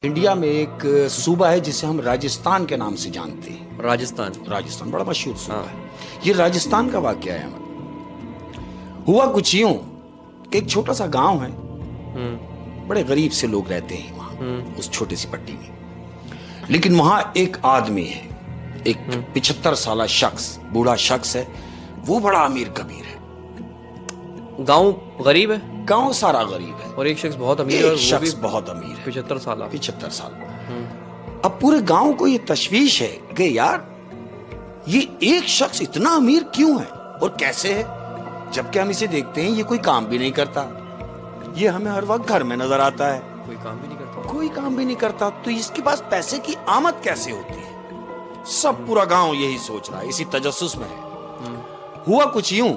India में एक सूबा है जिसे हम राजस्थान के नाम से जानते हैं। राजस्थान बड़ा मशहूर सूबा है। ये राजस्थान का वाकया है। हुआ कुछ यूं कि एक छोटा सा गांव है, बड़े गरीब से लोग रहते हैं वहां उस छोटी सी पट्टी में। लेकिन वहां एक आदमी है, एक 75 साल शख्स, बूढ़ा शख्स है। वो बड़ा अमीर कबीर है। गांव गरीब है, गांव सारा गरीब है और एक शख्स बहुत अमीर है, एक शख्स बहुत अमीर है, 75 साल। अब पूरे गांव को ये तशवीश है कि यार ये एक शख्स इतना अमीर क्यों है और कैसे है, जबकि हम इसे देखते हैं ये कोई काम भी नहीं करता। ये हमें हर वक्त घर में नजर आता है, कोई काम भी नहीं करता। तो इसके पास पैसे की आमद कैसे होती है? सब पूरा गांव यही सोच रहा है, इसी तजस्सुस में है। हुआ कुछ यूं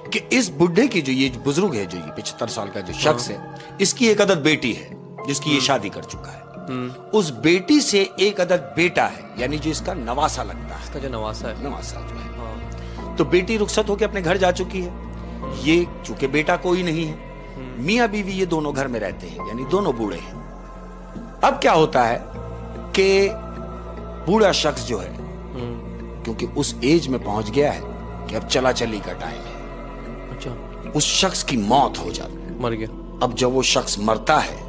कि इस बुढ़े की, जो ये बुजुर्ग है, जो ये 75 साल का जो शख्स है, इसकी एक अदद बेटी है जिसकी ये शादी कर चुका है। उस बेटी से एक अदद बेटा है, यानी जो इसका नवासा लगता है, इसका जो नवासा जो है। तो बेटी रुखसत होकर अपने घर जा चुकी है। ये चूंकि बेटा कोई नहीं है, मियां बीवी ये दोनों घर में रहते हैं, यानी दोनों बूढ़े हैं। अब क्या होता है कि बूढ़ा शख्स जो है, क्योंकि उस एज में पहुंच गया है कि अब चला चली का टाइम है, अच्छा, उस शख्स की मौत हो जाती है, मर गया। अब जब वो शख्स मरता है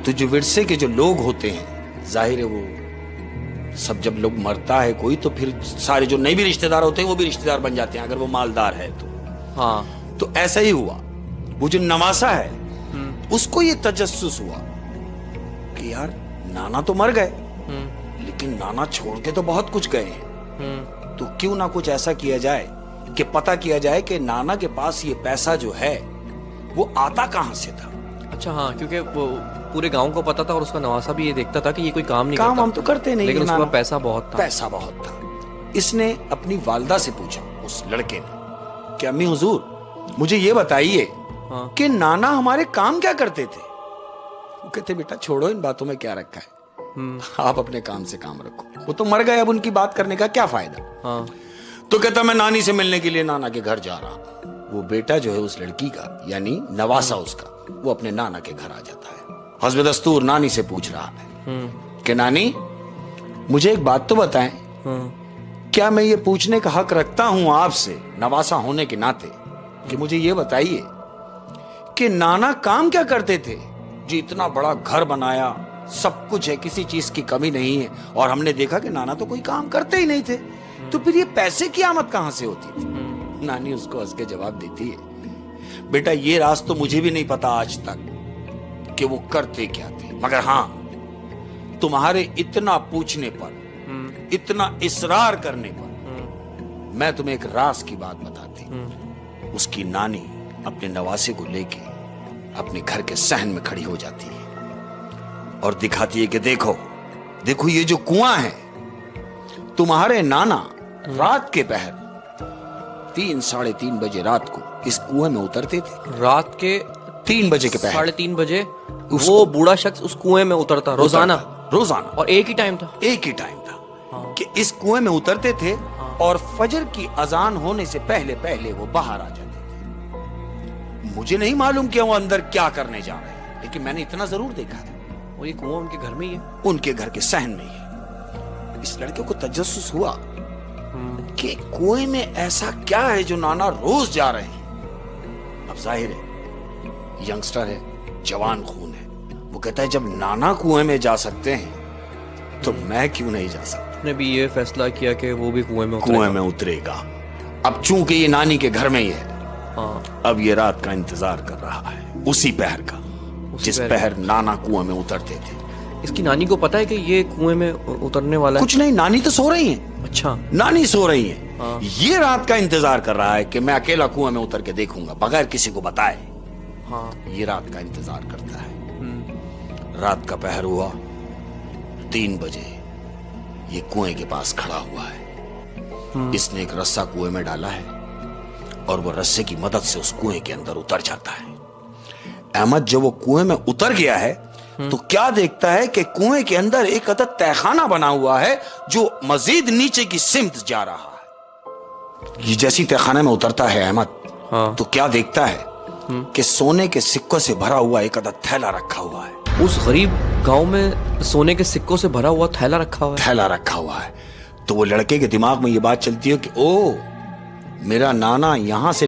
तो जो विरसे के जो लोग होते हैं, जाहिर है वो सब, जब लोग मरता है कोई, तो फिर सारे जो नए भी रिश्तेदार होते हैं वो भी रिश्तेदार बन जाते हैं, अगर वो मालदार है तो। तो ऐसा ही हुआ। वो जो नवासा है उसको ये तजस्सुस हुआ कि यार नाना तो मर गए, लेकिन नाना छोड़ के तो बहुत कुछ गए हैं, तो क्यों ना कुछ ऐसा किया जाए कि पता किया जाए कि नाना के पास ये पैसा जो है वो आता कहां से था। अच्छा, हाँ, क्योंकि वो पूरे गांव को पता था और उसका नवासा भी ये देखता था कि ये कोई काम नहीं करता। हम तो करते नहीं, लेकिन उसके पास पैसा बहुत था। इसने अपनी वालदा से पूछा, उस लड़के ने, कि अम्मी हुजूर मुझे ये बताइए कि नाना हमारे काम क्या करते थे। वो कहते बेटा छोड़ो, इन बातों में क्या रखा है, आप अपने काम से काम रखो। वो तो मर गए, अब उनकी बात करने का क्या फायदा। तो कहता मैं नानी से मिलने के लिए नाना के घर जा रहा हूं। वो बेटा जो है उस लड़की का, यानी नवासा उसका, वो अपने नाना के घर आ जाता है। हस्ब दस्तूर नानी से पूछ रहा है कि नानी मुझे एक बात तो बताएं, क्या मैं ये पूछने का हक रखता हूं आपसे नवासा होने के नाते, कि मुझे ये बताइए कि नाना काम क्या करते थे, जो इतना बड़ा घर बनाया, सब कुछ है, किसी चीज की कमी नहीं है, और हमने देखा कि नाना तो कोई काम करते ही नहीं थे, तो फिर ये पैसे की आमद कहां से होती थी। नानी उसको हंस के जवाब देती है, बेटा ये राज तो मुझे भी नहीं पता आज तक कि वो करते क्या थे, मगर हां तुम्हारे इतना पूछने पर, इतना इसरार करने पर मैं तुम्हें एक राज की बात बताती। उसकी नानी अपने नवासे को लेके अपने घर के सहन में खड़ी हो जाती है और दिखाती है कि देखो देखो ये जो कुआं है, तुम्हारे नाना रात के पहर 3-3:30 बजे रात को इस कुएं में उतरते थे। रात के 3 बजे के पहर 3:30 बजे वो बूढ़ा शख्स उस कुएं में उतरता रोजाना। और एक ही टाइम था कि इस कुएं में उतरते थे और फजर की अजान होने से पहले पहले वो बाहर आ जाते थे। मुझे नहीं मालूम कि वो अंदर क्या करने जा रहे हैं, लेकिन मैंने इतना जरूर देखा है, वो ये कुआं उनके घर में ही है, उनके घर के सहन में ही है। इस लड़के को तजस्सुस हुआ कि कुएं में ऐसा क्या है जो नाना रोज जा रहे हैं। अब जाहिर है यंगस्टर है, जवान खून है, वो कहता है जब नाना कुएं में जा सकते हैं तो मैं क्यों नहीं जा सकता। उसने भी ये फैसला किया कि वो भी कुएं में उतरेगा। अब चूंकि ये नानी के घर में ही है, अब ये रात का इंतजार कर रहा है, उसी पहर का, जिस पहर नाना कुएं में उतरते थे। इसकी नानी को पता है कि ये कुएं में उतरने वाला है? कुछ नहीं, नानी तो सो रही है। अच्छा, नानी सो रही है। ये रात का इंतजार कर रहा है कि मैं अकेला कुएं में उतर के देखूंगा बगैर किसी को बताए। ये रात का इंतजार करता है। रात का पहर हुआ, 3 बजे ये कुएं के पास खड़ा हुआ है। इसने एक रस्सा कुएं में डाला है और वो रस्से की मदद से उस कुएं के अंदर उतर जाता है। अहमद जब वो कुएं में उतर गया है तो क्या देखता है कि कुएं के अंदर एक अदद तहखाना बना हुआ है जो मजीद नीचे की सिमत जा रहा है। ये जैसी तहखाने में उतरता है अहमद, तो क्या देखता है कि सोने के सिक्कों से भरा हुआ एक अदद थैला रखा हुआ है। उस गरीब गांव में सोने के सिक्कों से भरा हुआ थैला रखा हुआ है। थैला रखा हुआ है। तो वो लड़के के दिमाग में ये बात चलती है कि ओ, मेरा नाना यहाँ से